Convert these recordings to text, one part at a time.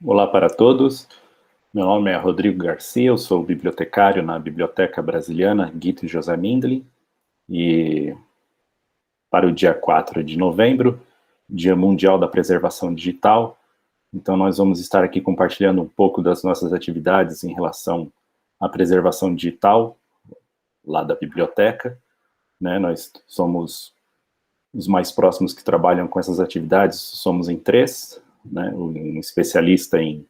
Olá para todos, meu nome é Rodrigo Garcia, eu sou bibliotecário na Biblioteca Brasiliana Guito José Mindlin, e para o dia 4 de novembro, Dia Mundial da Preservação Digital, então nós vamos estar aqui compartilhando um pouco das nossas atividades em relação à preservação digital, lá da biblioteca, né? Nós somos os mais próximos que trabalham com essas atividades, somos em três, né? Um especialista em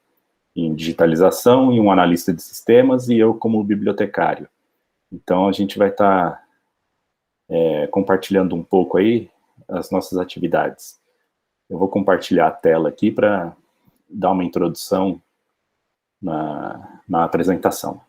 digitalização e um analista de sistemas, e eu como bibliotecário. Então, a gente vai estar compartilhando um pouco aí as nossas atividades. Eu vou compartilhar a tela aqui para dar uma introdução na apresentação.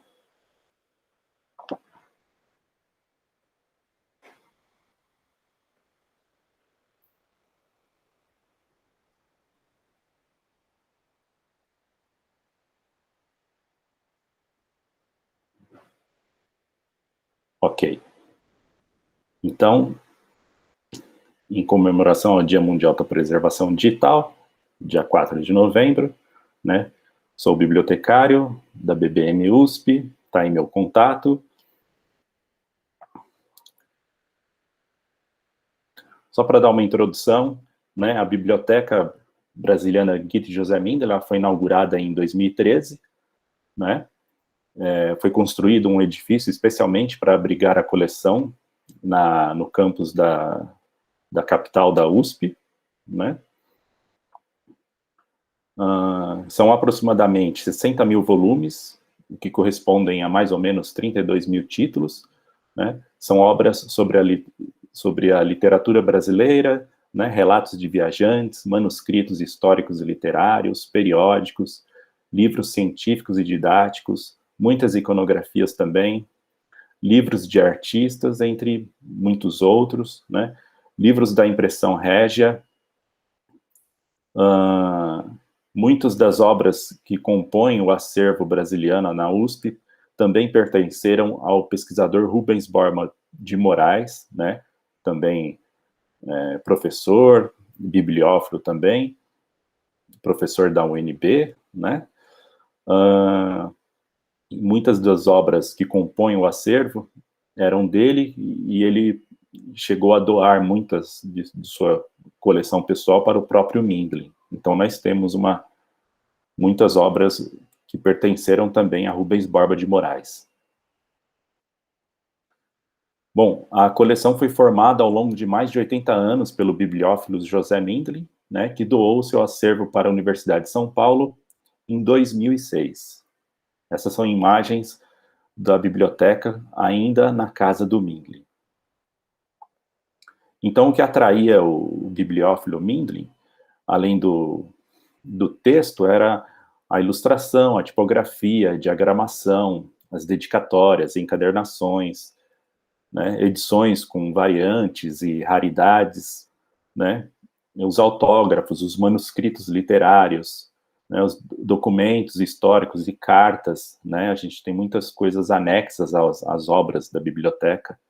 Ok. Então, em comemoração ao Dia Mundial da Preservação Digital, dia 4 de novembro, né? Sou bibliotecário da BBM USP, está aí meu contato. Só para dar uma introdução, né, a Biblioteca Brasiliana Guito José Mindlin, ela foi inaugurada em 2013, né? Foi construído um edifício especialmente para abrigar a coleção no campus da capital da USP, né? São aproximadamente 60 mil volumes, o que correspondem a mais ou menos 32 mil títulos, né? São obras sobre a literatura brasileira, né? Relatos de viajantes, manuscritos históricos e literários, periódicos, livros científicos e didáticos, muitas iconografias também, livros de artistas, entre muitos outros, né? Livros da impressão régia. Muitas das obras que compõem o acervo brasiliano na USP também pertenceram ao pesquisador Rubens Borba de Moraes, né? Também professor, bibliófilo também, professor da UNB, né? Muitas das obras que compõem o acervo eram dele, e ele chegou a doar muitas de sua coleção pessoal para o próprio Mindlin. Então, nós temos muitas obras que pertenceram também a Rubens Borba de Moraes. Bom, a coleção foi formada ao longo de mais de 80 anos pelo bibliófilo José Mindlin, né, que doou seu acervo para a Universidade de São Paulo em 2006. Essas são imagens da biblioteca ainda na casa do Mindlin. Então, o que atraía o bibliófilo Mindlin, além do texto, era a ilustração, a tipografia, a diagramação, as dedicatórias, encadernações, né, edições com variantes e raridades, né, os autógrafos, os manuscritos literários, né, os documentos históricos e cartas, né, a gente tem muitas coisas anexas às obras da biblioteca.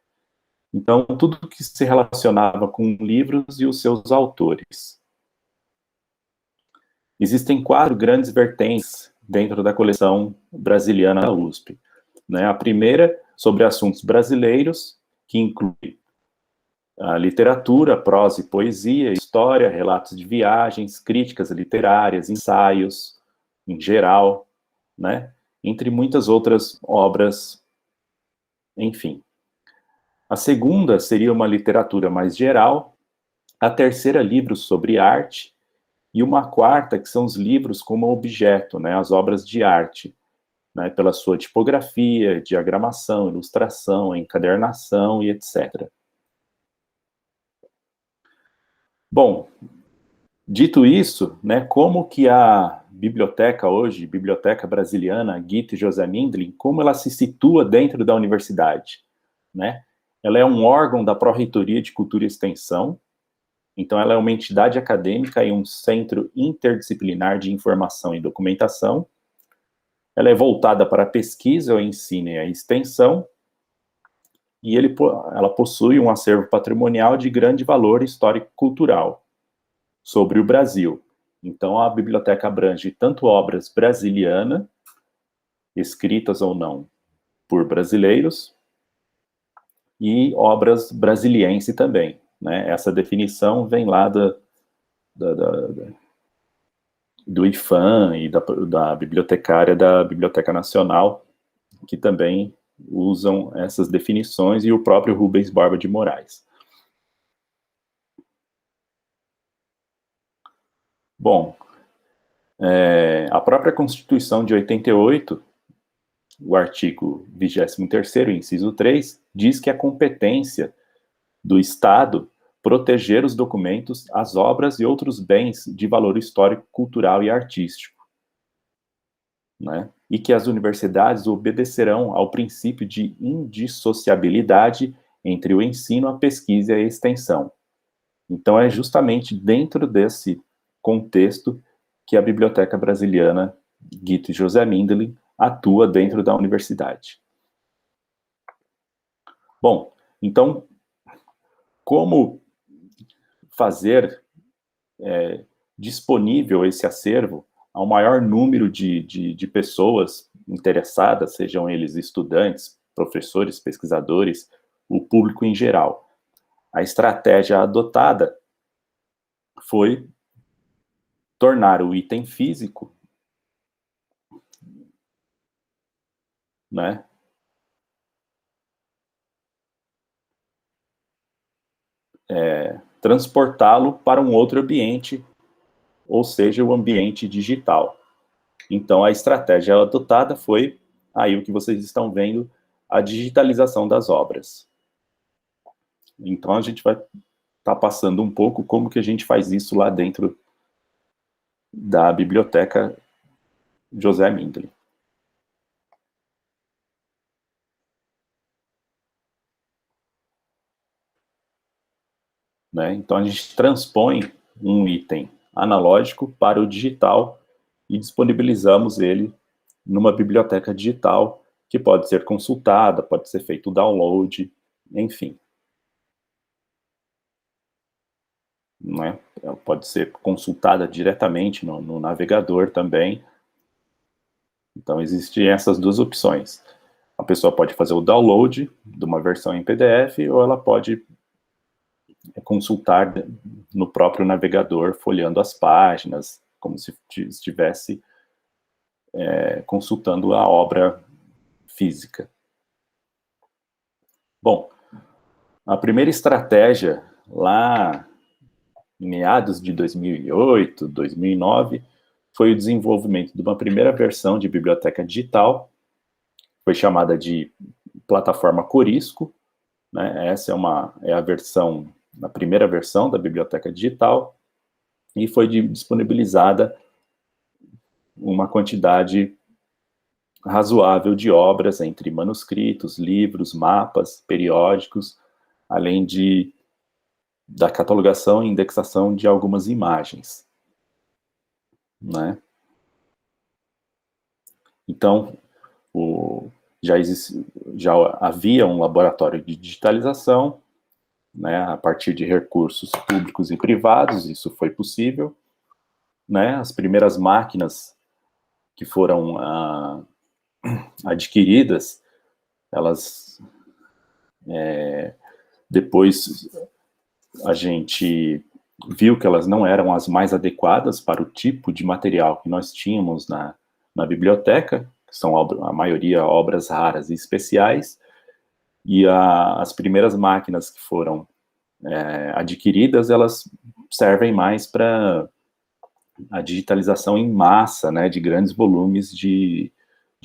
Então, tudo que se relacionava com livros e os seus autores. Existem 4 grandes vertentes dentro da coleção brasiliana da USP. Né? A primeira, sobre assuntos brasileiros, que inclui a literatura, prosa e poesia, história, relatos de viagens, críticas literárias, ensaios, em geral, né? Entre muitas outras obras, enfim. A segunda seria uma literatura mais geral, a terceira, livros sobre arte, e uma quarta, que são os livros como objeto, né, as obras de arte, né, pela sua tipografia, diagramação, ilustração, encadernação e etc. Bom, dito isso, né, como que a biblioteca hoje, Biblioteca Brasiliana Guito José Mindlin, como ela se situa dentro da universidade, né? Ela é um órgão da Pró-Reitoria de Cultura e Extensão, então ela é uma entidade acadêmica e um centro interdisciplinar de informação e documentação. Ela é voltada para a pesquisa, o ensino e a extensão, e ela possui um acervo patrimonial de grande valor histórico-cultural sobre o Brasil, Então, a biblioteca abrange tanto obras brasilianas, escritas ou não por brasileiros, e obras brasiliense também, né? Essa definição vem lá do IFAM e da bibliotecária da Biblioteca Nacional, que também usam essas definições, e o próprio Rubens Barba de Moraes. Bom, a própria Constituição de 88, o artigo 23º, inciso 3, diz que a competência do Estado proteger os documentos, as obras e outros bens de valor histórico, cultural e artístico, né? E que as universidades obedecerão ao princípio de indissociabilidade entre o ensino, a pesquisa e a extensão. Então, é justamente dentro desse contexto que a Biblioteca Brasiliana Guito e José Mindlin atua dentro da universidade. Bom, então, como fazer disponível esse acervo ao maior número de pessoas interessadas, sejam eles estudantes, professores, pesquisadores, o público em geral? A estratégia adotada foi tornar o item físico, né, transportá-lo para um outro ambiente, ou seja, o ambiente digital. Então, a estratégia adotada foi, aí o que vocês estão vendo, a digitalização das obras. Então, a gente vai estar passando um pouco como que a gente faz isso lá dentro da Biblioteca José Mindlin. Né? Então, a gente transpõe um item analógico para o digital e disponibilizamos ele numa biblioteca digital que pode ser consultada, pode ser feito o download, enfim. Né? Pode ser consultada diretamente no navegador também. Então, existem essas duas opções. A pessoa pode fazer o download de uma versão em PDF ou ela pode consultar no próprio navegador, folheando as páginas, como se estivesse consultando a obra física. Bom, a primeira estratégia lá em meados de 2008, 2009, foi o desenvolvimento de uma primeira versão de biblioteca digital, foi chamada de plataforma Corisco, né? Essa é a primeira versão da biblioteca digital, e foi disponibilizada uma quantidade razoável de obras, entre manuscritos, livros, mapas, periódicos, além da catalogação e indexação de algumas imagens, né? Então, já havia um laboratório de digitalização, né, a partir de recursos públicos e privados, isso foi possível, né? As primeiras máquinas que foram adquiridas, elas depois a gente viu que elas não eram as mais adequadas para o tipo de material que nós tínhamos na biblioteca, que são a maioria obras raras e especiais, e as primeiras máquinas que foram adquiridas, elas servem mais para a digitalização em massa, né, de grandes volumes de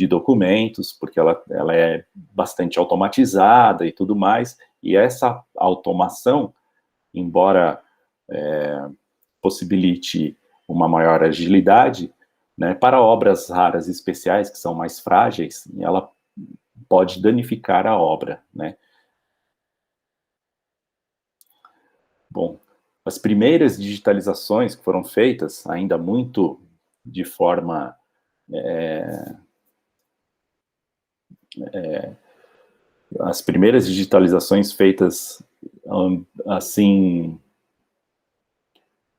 documentos, porque ela é bastante automatizada e tudo mais, e essa automação, embora possibilite uma maior agilidade, né, para obras raras e especiais, que são mais frágeis, ela pode danificar a obra, né. Bom, as primeiras digitalizações que foram feitas, ainda muito de forma as primeiras digitalizações feitas assim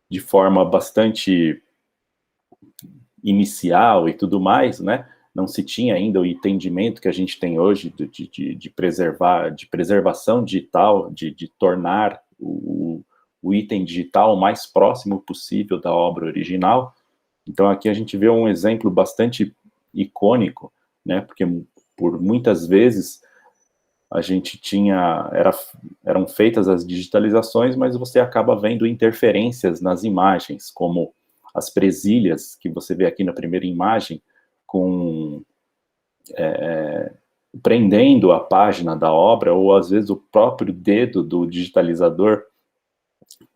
de forma bastante inicial e tudo mais, né? Não se tinha ainda o entendimento que a gente tem hoje de preservação digital, de tornar o item digital o mais próximo possível da obra original. Então, aqui a gente vê um exemplo bastante icônico, né? Porque por muitas vezes a gente eram feitas as digitalizações, mas você acaba vendo interferências nas imagens, como as presilhas que você vê aqui na primeira imagem, prendendo a página da obra, ou às vezes o próprio dedo do digitalizador,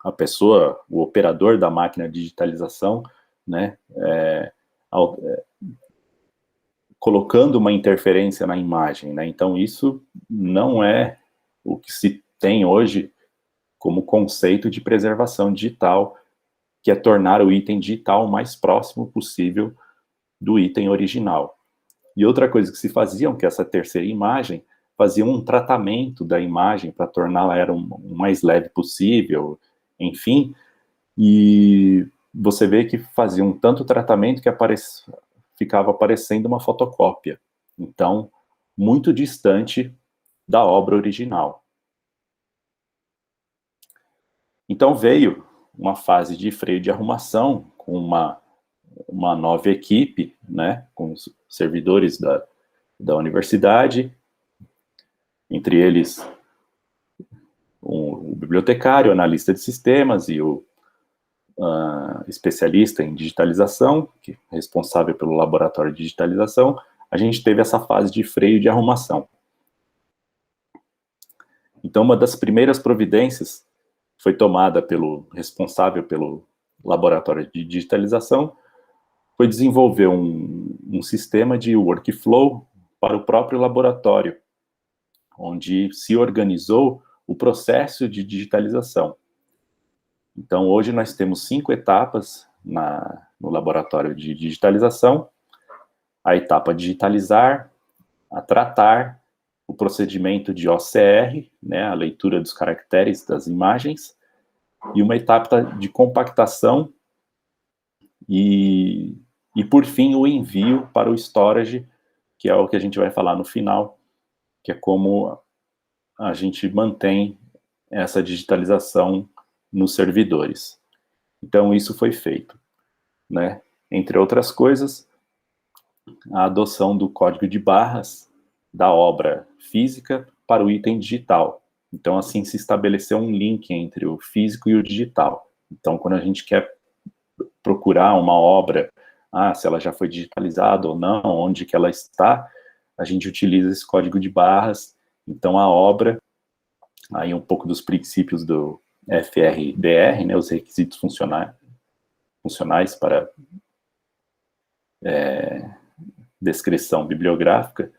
a pessoa, o operador da máquina de digitalização, né, colocando uma interferência na imagem, né? Então isso não é o que se tem hoje como conceito de preservação digital, que é tornar o item digital o mais próximo possível do item original. E outra coisa que se faziam, que essa terceira imagem, fazia um tratamento da imagem para torná-la o mais leve possível, enfim, e você vê que faziam tanto tratamento que ficava parecendo uma fotocópia. Então, muito distante da obra original. Então veio uma fase de freio de arrumação, com uma nova equipe, né, com os servidores da universidade, entre eles o bibliotecário, o analista de sistemas e o especialista em digitalização, que é responsável pelo laboratório de digitalização. A gente teve essa fase de freio de arrumação. Então, uma das primeiras providências foi tomada pelo responsável pelo laboratório de digitalização, foi desenvolver um sistema de workflow para o próprio laboratório, onde se organizou o processo de digitalização. Então, hoje nós temos 5 etapas no laboratório de digitalização: a etapa digitalizar, a tratar, o procedimento de OCR, né, a leitura dos caracteres das imagens, e uma etapa de compactação e por fim, o envio para o storage, que é o que a gente vai falar no final, que é como a gente mantém essa digitalização nos servidores. Então, isso foi feito, né? Entre outras coisas, a adoção do código de barras da obra física para o item digital. Então, assim, se estabeleceu um link entre o físico e o digital. Então, quando a gente quer procurar uma obra, se ela já foi digitalizada ou não, onde que ela está, a gente utiliza esse código de barras. Então, a obra, aí um pouco dos princípios do FRDR, né, os requisitos funcionais para descrição bibliográfica.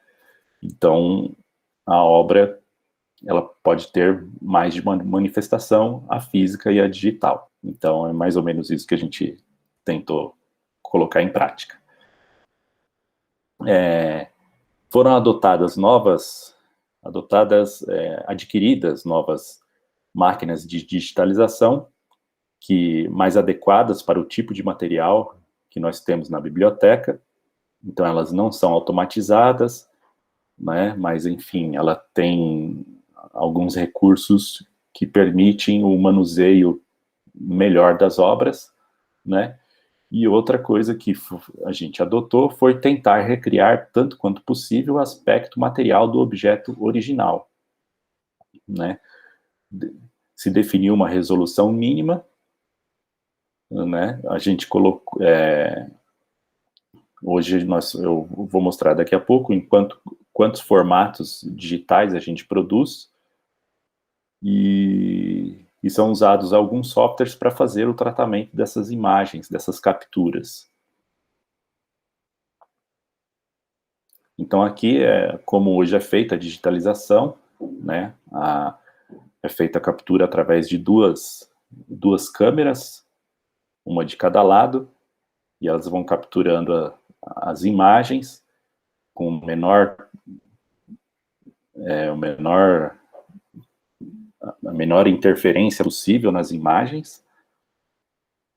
Então, a obra, ela pode ter mais de uma manifestação, a física e a digital. Então, é mais ou menos isso que a gente tentou colocar em prática. Foram adquiridas novas máquinas de digitalização, mais adequadas para o tipo de material que nós temos na biblioteca. Então, elas não são automatizadas, né? Mas, enfim, ela tem alguns recursos que permitem o manuseio melhor das obras, né? E outra coisa que a gente adotou foi tentar recriar, tanto quanto possível, o aspecto material do objeto original, né? Se definiu uma resolução mínima, né? A gente colocou... hoje eu vou mostrar daqui a pouco quantos formatos digitais a gente produz, e são usados alguns softwares para fazer o tratamento dessas imagens, dessas capturas. Então, aqui, como hoje é feita a digitalização, né, é feita a captura através de duas câmeras, uma de cada lado, e elas vão capturando as imagens com a menor interferência possível nas imagens,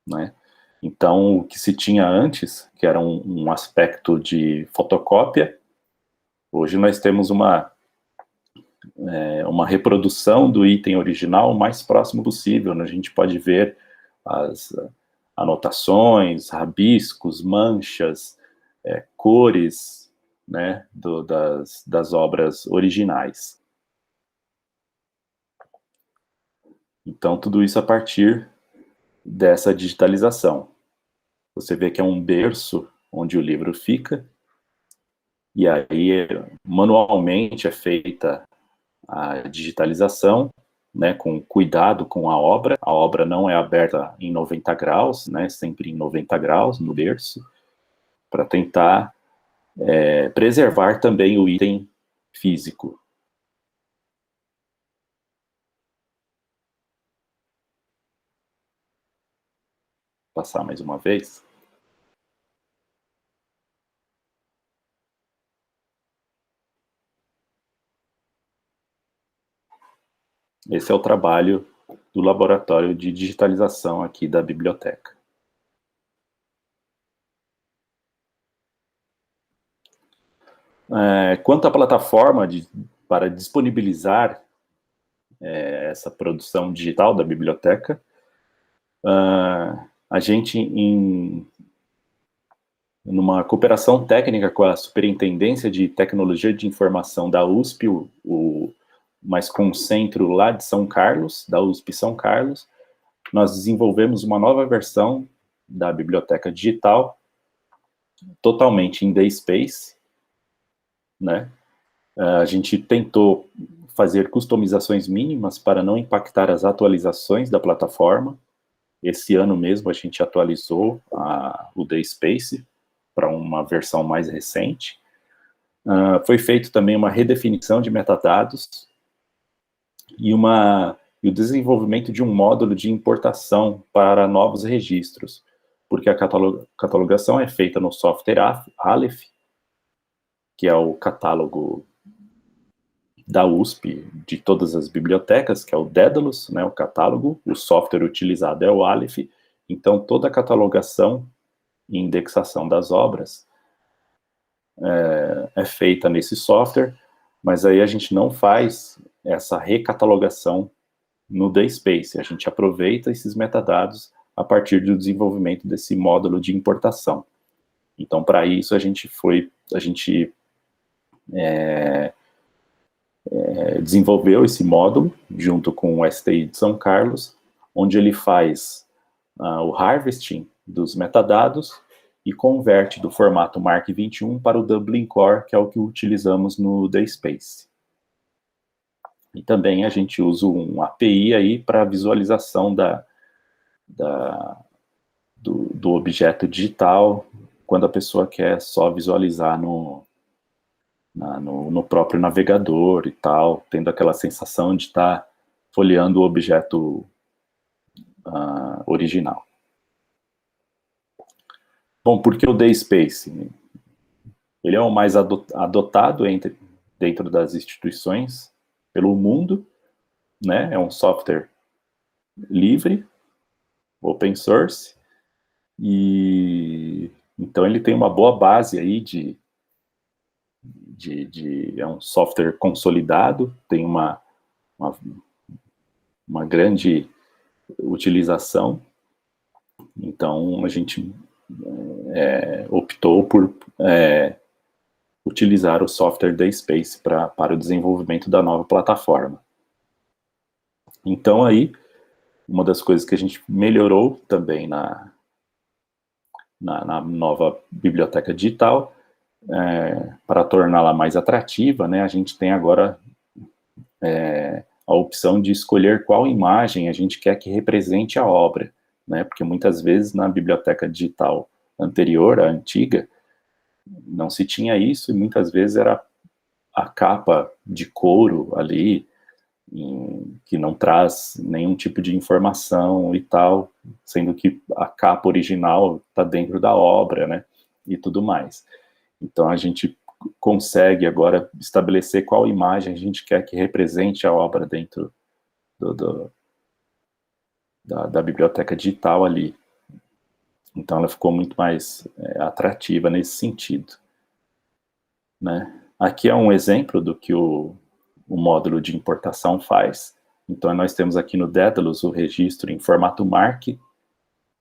né? Então, o que se tinha antes, que era um aspecto de fotocópia, hoje nós temos uma reprodução do item original o mais próximo possível, né? A gente pode ver as anotações, rabiscos, manchas, cores, né, das obras originais. Então, tudo isso a partir dessa digitalização. Você vê que é um berço onde o livro fica, e aí manualmente é feita a digitalização, né, com cuidado com a obra não é aberta em 90 graus, né, sempre em 90 graus no berço, para tentar preservar também o item físico. Vou passar mais uma vez. Esse é o trabalho do laboratório de digitalização aqui da biblioteca. Quanto à plataforma para disponibilizar essa produção digital da biblioteca, a gente, numa cooperação técnica com a Superintendência de Tecnologia de Informação da USP, mas com o centro lá de São Carlos, da USP São Carlos, nós desenvolvemos uma nova versão da biblioteca digital, totalmente em DSpace, né? A gente tentou fazer customizações mínimas para não impactar as atualizações da plataforma. Esse ano mesmo a gente atualizou o DSpace para uma versão mais recente. Foi feito também uma redefinição de metadados e o desenvolvimento de um módulo de importação para novos registros, porque a catalogação é feita no software Aleph, que é o catálogo da USP, de todas as bibliotecas, que é o Daedalus, né, o catálogo, o software utilizado é o Aleph, então toda a catalogação e indexação das obras é feita nesse software, mas aí a gente não faz essa recatalogação no DSpace, a gente aproveita esses metadados a partir do desenvolvimento desse módulo de importação. Então, para isso, a gente desenvolveu esse módulo junto com o STI de São Carlos, onde ele faz o harvesting dos metadados e converte do formato MARC 21 para o Dublin Core, que é o que utilizamos no DSpace. E também a gente usa um API aí para visualização do objeto digital, quando a pessoa quer só visualizar no próprio navegador e tal, tendo aquela sensação de estar folheando o objeto original. Bom, por que o DSpace? Ele é o mais adotado dentro das instituições pelo mundo, né? É um software livre, open source, e então ele tem uma boa base aí é um software consolidado, tem uma grande utilização, então a gente optou por utilizar o software DSpace para o desenvolvimento da nova plataforma. Então aí, uma das coisas que a gente melhorou também na nova biblioteca digital, para torná-la mais atrativa, né, a gente tem agora a opção de escolher qual imagem a gente quer que represente a obra, né, porque muitas vezes na biblioteca digital anterior, a antiga, não se tinha isso, e muitas vezes era a capa de couro ali, que não traz nenhum tipo de informação e tal, sendo que a capa original está dentro da obra, né, e tudo mais. Então a gente consegue agora estabelecer qual imagem a gente quer que represente a obra dentro da biblioteca digital ali. Então, ela ficou muito mais atrativa nesse sentido, né? Aqui é um exemplo do que o módulo de importação faz. Então, nós temos aqui no Daedalus o registro em formato MARC.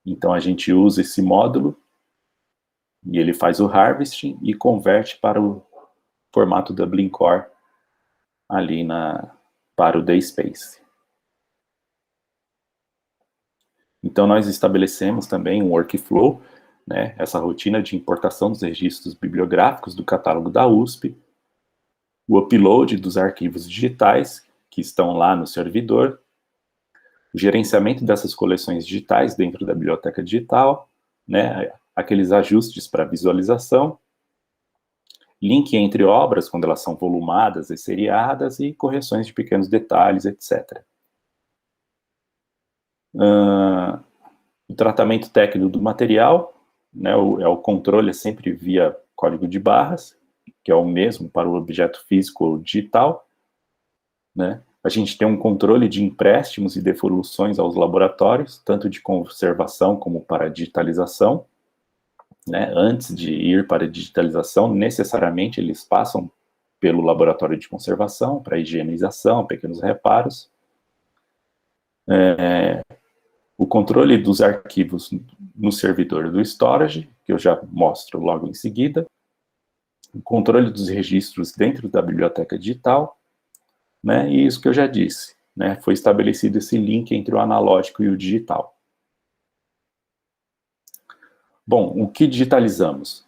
Então, a gente usa esse módulo e ele faz o harvesting e converte para o formato Dublin Core ali para o DSpace. Então, nós estabelecemos também um workflow, né, essa rotina de importação dos registros bibliográficos do catálogo da USP, o upload dos arquivos digitais que estão lá no servidor, o gerenciamento dessas coleções digitais dentro da biblioteca digital, né, aqueles ajustes para visualização, link entre obras quando elas são volumadas e seriadas e correções de pequenos detalhes, etc. O tratamento técnico do material, né, o controle é sempre via código de barras, que é o mesmo para o objeto físico ou digital, né? A gente tem um controle de empréstimos e devoluções aos laboratórios, tanto de conservação como para digitalização, né? Antes de ir para a digitalização, necessariamente eles passam pelo laboratório de conservação para higienização, pequenos reparos. O controle dos arquivos no servidor do storage, que eu já mostro logo em seguida. O controle dos registros dentro da biblioteca digital, né? E isso que eu já disse, né? Foi estabelecido esse link entre o analógico e o digital. Bom, o que digitalizamos?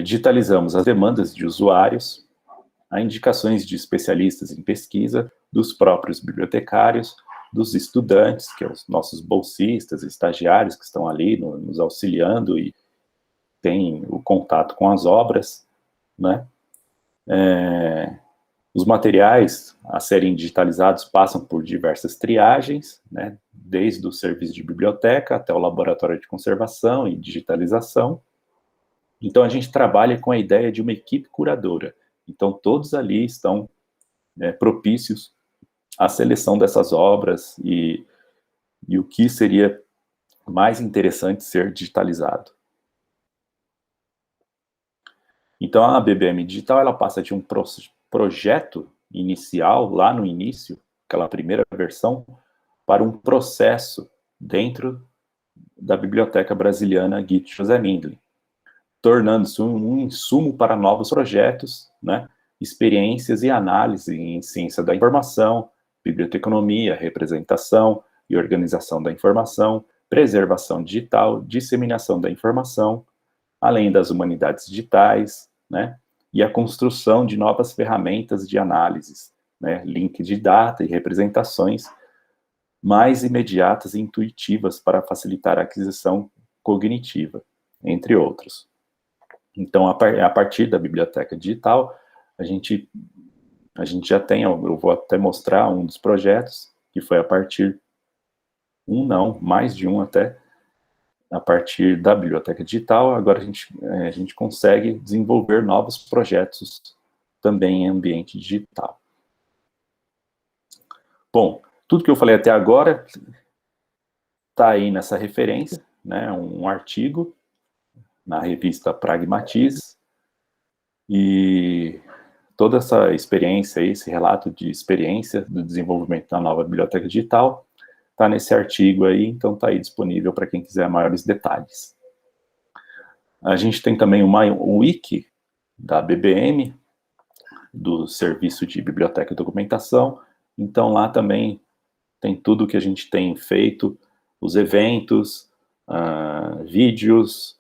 Digitalizamos as demandas de usuários, as indicações de especialistas em pesquisa, dos próprios bibliotecários, dos estudantes, que são os nossos bolsistas, estagiários que estão ali nos auxiliando e têm o contato com as obras, né? Os materiais a serem digitalizados passam por diversas triagens, né? Desde o serviço de biblioteca até o laboratório de conservação e digitalização. Então, a gente trabalha com a ideia de uma equipe curadora. Então, todos ali estão propícios à seleção dessas obras e o que seria mais interessante ser digitalizado. Então, a BBM Digital, ela passa de um projeto inicial, lá no início, aquela primeira versão, para um processo dentro da Biblioteca Brasiliana Git José Mindlin, tornando-se um insumo para novos projetos, né, experiências e análise em ciência da informação, biblioteconomia, representação e organização da informação, preservação digital, disseminação da informação, além das humanidades digitais, né, e a construção de novas ferramentas de análises, né, link de data e representações mais imediatas e intuitivas para facilitar a aquisição cognitiva, entre outros. Então, a partir da biblioteca digital, a gente já tem, eu vou até mostrar um dos projetos, que foi a partir, mais de um até, a partir da biblioteca digital, agora a gente consegue desenvolver novos projetos também em ambiente digital. Bom, tudo que eu falei até agora está aí nessa referência, né, um artigo na revista Pragmatize, e toda essa experiência, esse relato de experiência do desenvolvimento da nova biblioteca digital está nesse artigo aí, então está aí disponível para quem quiser maiores detalhes. A gente tem também um wiki da BBM, do Serviço de Biblioteca e Documentação, então lá também tem tudo que a gente tem feito, os eventos, vídeos,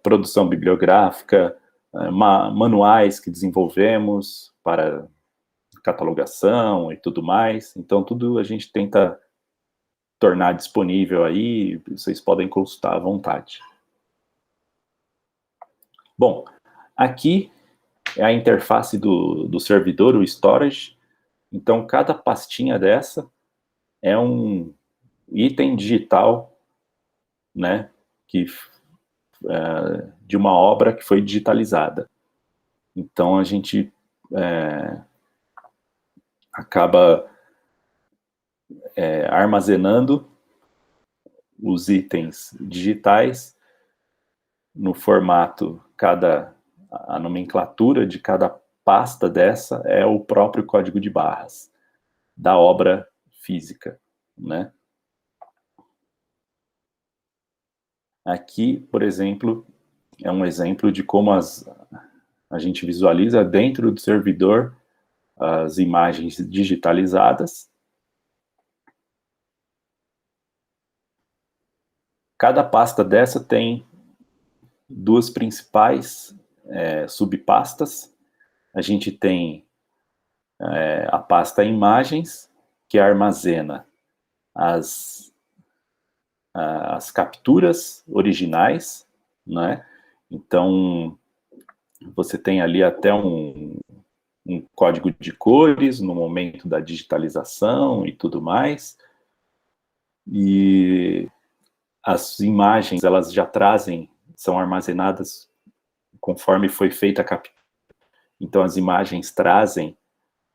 produção bibliográfica, manuais que desenvolvemos para catalogação e tudo mais. Então, tudo a gente tenta tornar disponível aí, vocês podem consultar à vontade. Bom, aqui é a interface do servidor, o storage. Então, cada pastinha dessa é um item digital, né, de uma obra que foi digitalizada. Então, a gente acaba armazenando os itens digitais no formato, a nomenclatura de cada pasta dessa é o próprio código de barras da obra física, né? Aqui, por exemplo, é um exemplo de como a gente visualiza dentro do servidor as imagens digitalizadas. Cada pasta dessa tem duas principais subpastas. A gente tem a pasta imagens, que armazena as capturas originais, né? Então, você tem ali até um código de cores no momento da digitalização e tudo mais. E as imagens, elas já são armazenadas conforme foi feita a captura. Então, as imagens trazem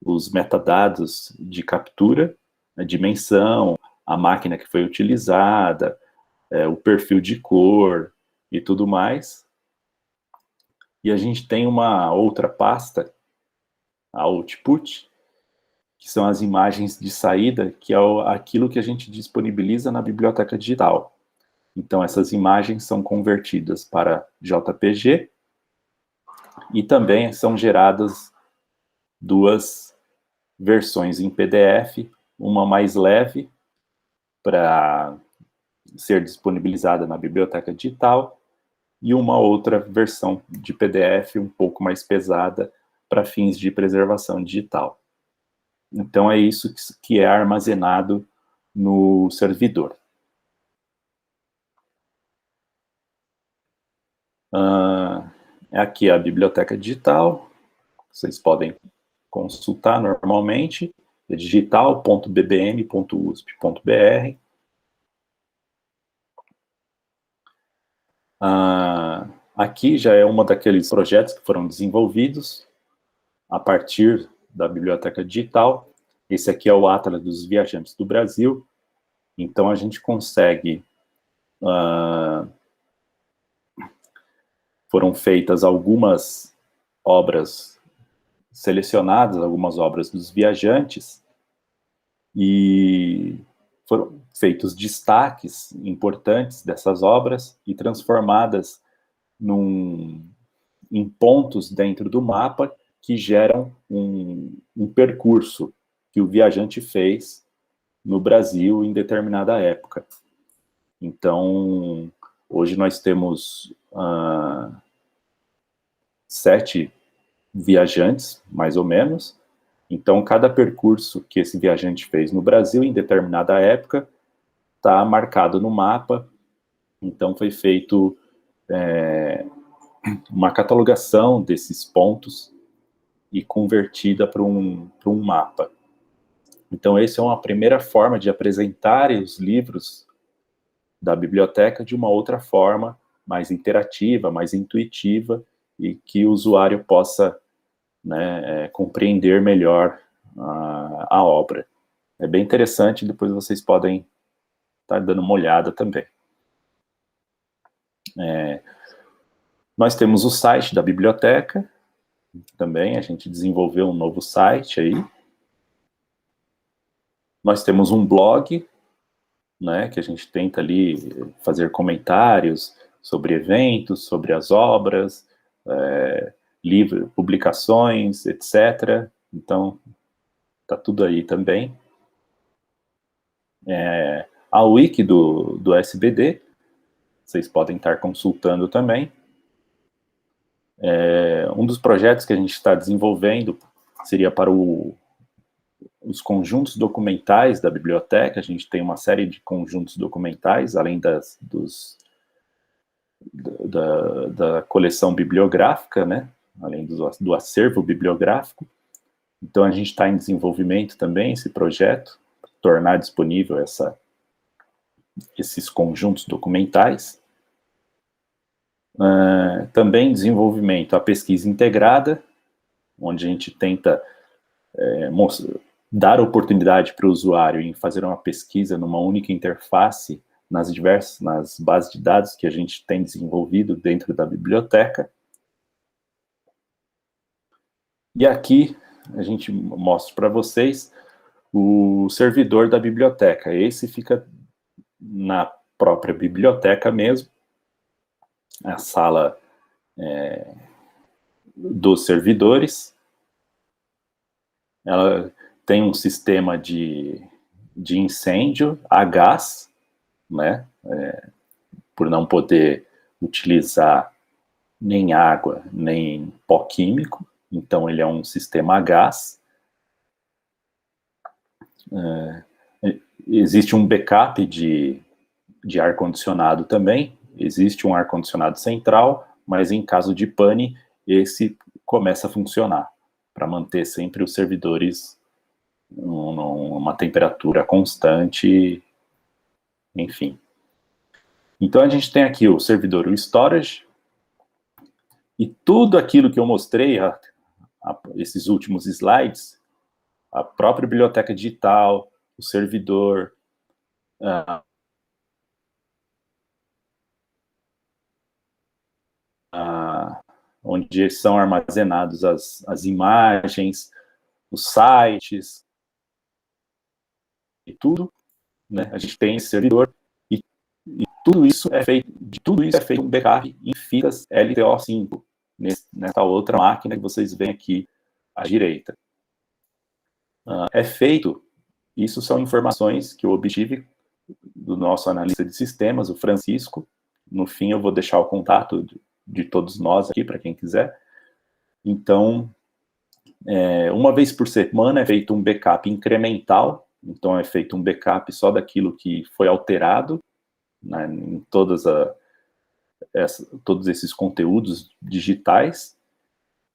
os metadados de captura, a dimensão, a máquina que foi utilizada, o perfil de cor e tudo mais. E a gente tem uma outra pasta, a Output, que são as imagens de saída, que é aquilo que a gente disponibiliza na biblioteca digital. Então, essas imagens são convertidas para JPG e também são geradas duas versões em PDF, uma mais leve para ser disponibilizada na biblioteca digital e uma outra versão de PDF um pouco mais pesada para fins de preservação digital. Então, é isso que é armazenado no servidor. É aqui a biblioteca digital, vocês podem consultar normalmente, é digital.bbm.usp.br. Aqui já é um daqueles projetos que foram desenvolvidos a partir da biblioteca digital. Esse aqui é o Atlas dos Viajantes do Brasil. Então, a gente consegue... foram feitas algumas obras selecionadas, algumas obras dos viajantes, e foram feitos destaques importantes dessas obras e transformadas em pontos dentro do mapa que geram um percurso que o viajante fez no Brasil em determinada época. Então, hoje nós temos 7 viajantes, mais ou menos. Então, cada percurso que esse viajante fez no Brasil em determinada época está marcado no mapa. Então, foi feito uma catalogação desses pontos e convertida para um mapa. Então, essa é uma primeira forma de apresentar os livros da biblioteca de uma outra forma, mais interativa, mais intuitiva, e que o usuário possa, né, compreender melhor a obra. É bem interessante, depois vocês podem estar dando uma olhada também. Nós temos o site da biblioteca, também a gente desenvolveu um novo site aí. Nós temos um blog, né, que a gente tenta ali fazer comentários sobre eventos, sobre as obras, livros, publicações, etc. Então, tá tudo aí também. A wiki do SBD, vocês podem estar consultando também. Um dos projetos que a gente está desenvolvendo seria para os conjuntos documentais da biblioteca. A gente tem uma série de conjuntos documentais, além da coleção bibliográfica, né? Além do acervo bibliográfico. Então, a gente está em desenvolvimento também, esse projeto, tornar disponível esses conjuntos documentais. Também desenvolvimento, a pesquisa integrada, onde a gente tenta dar oportunidade para o usuário em fazer uma pesquisa numa única interface nas bases de dados que a gente tem desenvolvido dentro da biblioteca. E aqui a gente mostra para vocês o servidor da biblioteca. Esse fica na própria biblioteca mesmo, a sala dos servidores. Ela tem um sistema de incêndio a gás, né? Por não poder utilizar nem água, nem pó químico. Então, ele é um sistema a gás. Existe um backup de ar-condicionado também. Existe um ar-condicionado central, mas em caso de pane, esse começa a funcionar para manter sempre os servidores numa temperatura constante, enfim. Então, a gente tem aqui o servidor, o storage, e tudo aquilo que eu mostrei, esses últimos slides, a própria biblioteca digital, o servidor, onde são armazenados as imagens, os sites, e tudo, né? A gente tem esse servidor, e tudo isso é feito um backup em fitas LTO5, nessa outra máquina que vocês veem aqui à direita. Isso são informações que eu obtive do nosso analista de sistemas, o Francisco. No fim, eu vou deixar o contato de todos nós aqui, para quem quiser. Então, uma vez por semana é feito um backup incremental. Então, é feito um backup só daquilo que foi alterado, né, em todos esses conteúdos digitais.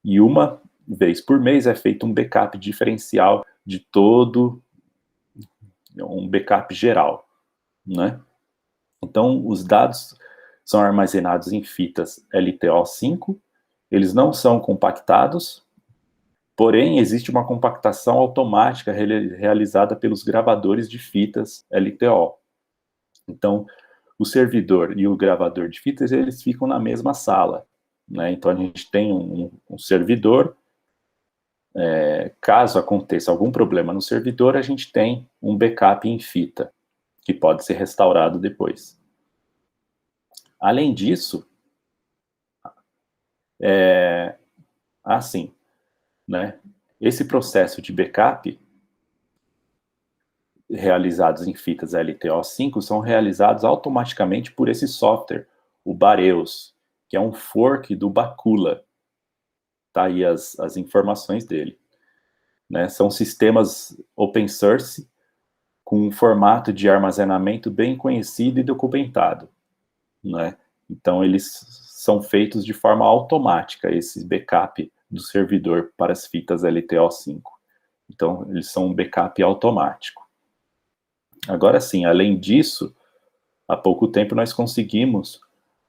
E uma vez por mês é feito um backup diferencial de todo, um backup geral, né? Então, os dados são armazenados em fitas LTO5, eles não são compactados, porém, existe uma compactação automática realizada pelos gravadores de fitas LTO. Então, o servidor e o gravador de fitas, eles ficam na mesma sala, né? Então, a gente tem um servidor. Caso aconteça algum problema no servidor, a gente tem um backup em fita, que pode ser restaurado depois. Além disso, né, esse processo de backup realizados em fitas LTO5 são realizados automaticamente por esse software, o Bareus, que é um fork do Bacula. Tá aí as informações dele. Né? São sistemas open source com um formato de armazenamento bem conhecido e documentado. Né? Então, eles são feitos de forma automática, esse backup do servidor para as fitas LTO5. Então, eles são um backup automático. Agora sim, além disso, há pouco tempo nós conseguimos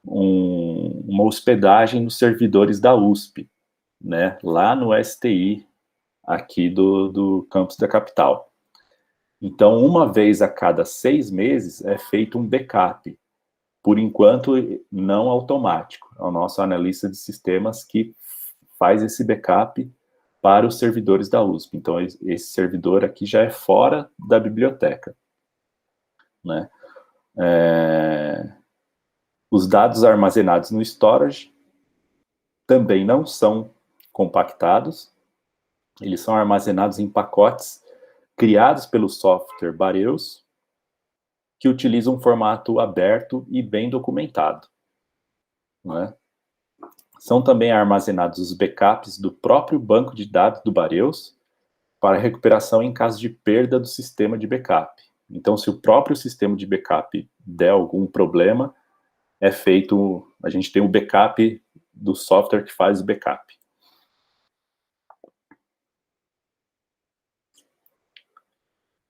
uma hospedagem nos servidores da USP, né? Lá no STI, aqui do campus da capital. Então, uma vez a cada 6 meses é feito um backup, por enquanto não automático. É o nosso analista de sistemas que faz esse backup para os servidores da USP. Então, esse servidor aqui já é fora da biblioteca. Né? Os dados armazenados no storage também não são compactados. Eles são armazenados em pacotes criados pelo software Bareus, que utiliza um formato aberto e bem documentado. Né? São também armazenados os backups do próprio banco de dados do Bareus para recuperação em caso de perda do sistema de backup. Então, se o próprio sistema de backup der algum problema, a gente tem o backup do software que faz o backup.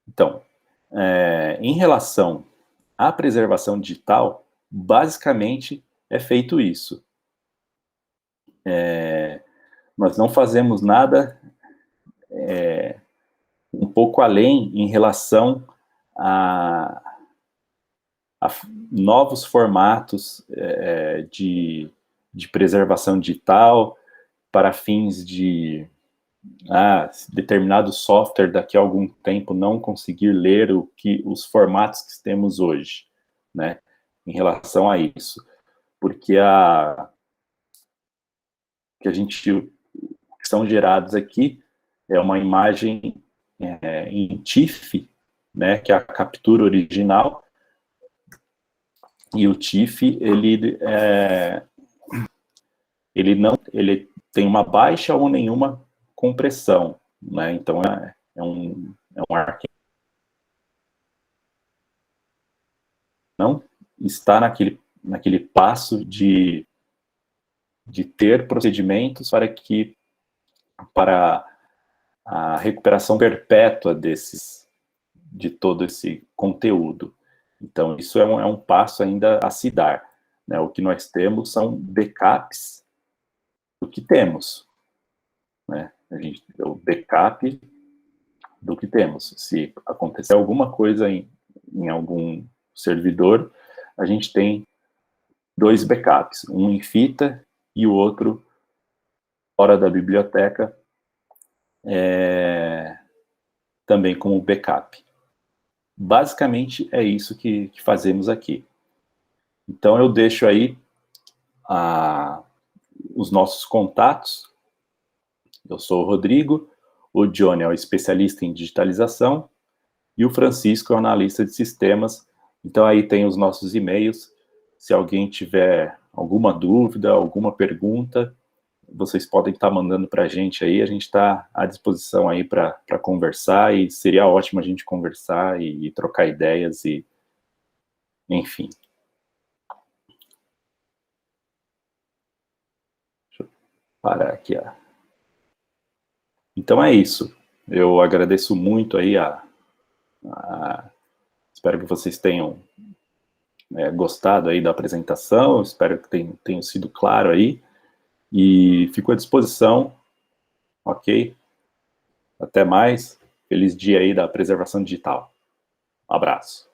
Então, em relação à preservação digital, basicamente é feito isso. Nós não fazemos nada um pouco além em relação novos formatos de preservação digital para fins de determinado software daqui a algum tempo não conseguir ler os formatos que temos hoje, né, em relação a isso. Porque que são gerados aqui é uma imagem em TIFF, né, que é a captura original, e o TIFF, ele tem uma baixa ou nenhuma compressão, né, então é um arquivo não está naquele passo de ter procedimentos para a recuperação perpétua de todo esse conteúdo. Então, isso é um passo ainda a se dar, né? O que nós temos são backups do que temos, né? A gente tem o backup do que temos. Se acontecer alguma coisa em algum servidor, a gente tem 2 backups, um em fita e o outro fora da biblioteca, também como backup. Basicamente é isso que fazemos aqui. Então eu deixo aí os nossos contatos. Eu sou o Rodrigo, o Johnny é o especialista em digitalização e o Francisco é o analista de sistemas. Então aí tem os nossos e-mails. Se alguém tiver alguma dúvida, alguma pergunta, vocês podem estar mandando para a gente aí, a gente está à disposição aí para conversar, e seria ótimo a gente conversar e trocar ideias, e enfim. Deixa eu parar aqui, ó. Então é isso. Eu agradeço muito aí espero que vocês tenham gostado aí da apresentação, espero que tenha sido claro aí, e fico à disposição, ok? Até mais, feliz dia aí da preservação digital. Um abraço.